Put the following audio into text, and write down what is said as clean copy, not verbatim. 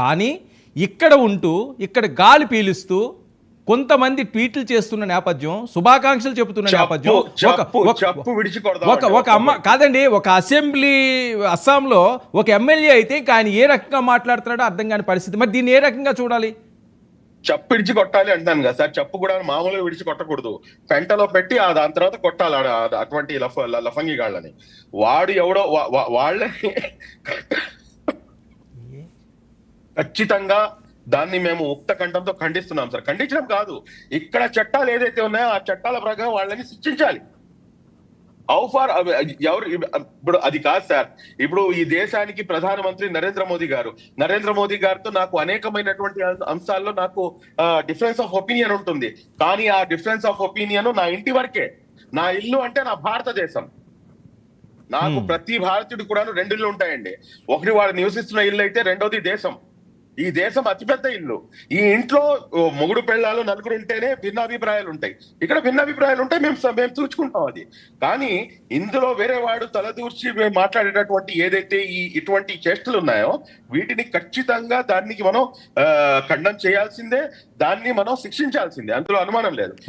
కానీ ఇక్కడ ఉంటూ ఇక్కడ గాలి పీలుస్తూ కొంతమంది ట్వీట్లు చేస్తున్న నేపథ్యం, శుభాకాంక్షలు చెబుతున్న నేపథ్యం, ఒక అమ్మ కాదండి, ఒక అసెంబ్లీ అస్సాంలో ఒక ఎమ్మెల్యే అయితే ఇంకా ఆయన ఏ రకంగా మాట్లాడుతున్నాడో అర్థం కాని పరిస్థితి. మరి దీన్ని ఏ రకంగా చూడాలి? చెప్పు విడిచి కొట్టాలి అంటాను కదా సార్. చెప్పు కూడా మామూలుగా విడిచి కొట్టకూడదు, పెంటలో పెట్టి దాని తర్వాత కొట్టాలి అటువంటి లఫంగి గాళ్ళని. వాడు ఎవడో వాళ్ళని ఖచ్చితంగా దాన్ని మేము ముక్త కంఠంతో ఖండిస్తున్నాం సార్. ఖండించడం కాదు, ఇక్కడ చట్టాలు ఏదైతే ఉన్నాయో ఆ చట్టాల ప్రకారం వాళ్ళని శిక్షించాలి. ఎవరు ఇప్పుడు అది కాదు సార్. ఇప్పుడు ఈ దేశానికి ప్రధానమంత్రి నరేంద్ర మోదీ గారితో నాకు అనేకమైనటువంటి అంశాల్లో నాకు డిఫరెన్స్ ఆఫ్ ఒపీనియన్ ఉంటుంది. కానీ ఆ డిఫరెన్స్ ఆఫ్ ఒపీనియన్ నా ఇంటి వరకే. నా ఇల్లు అంటే నా భారతదేశం. నాకు ప్రతి భారతీయుడు కూడా 2 ఇళ్ళు ఉంటాయండి. ఒకటి వాడు నివసిస్తున్న ఇల్లు అయితే, రెండోది దేశం. ఈ దేశం అతిపెద్ద ఇల్లు. ఈ ఇంట్లో మొగుడు పెళ్ళాలు నలుగురు ఉంటేనే భిన్నాభిప్రాయాలు ఉంటాయి. ఇక్కడ భిన్నాభిప్రాయాలు ఉంటాయి, మేము చూసుకుంటాం అది. కానీ ఇందులో వేరే వాడు తలదూర్చి మాట్లాడేటటువంటి ఏదైతే ఇటువంటి చేష్టలు ఉన్నాయో వీటిని ఖచ్చితంగా దానికి మనం ఖండన చేయాల్సిందే, దాన్ని మనం శిక్షించాల్సిందే, అందులో అనుమానం లేదు.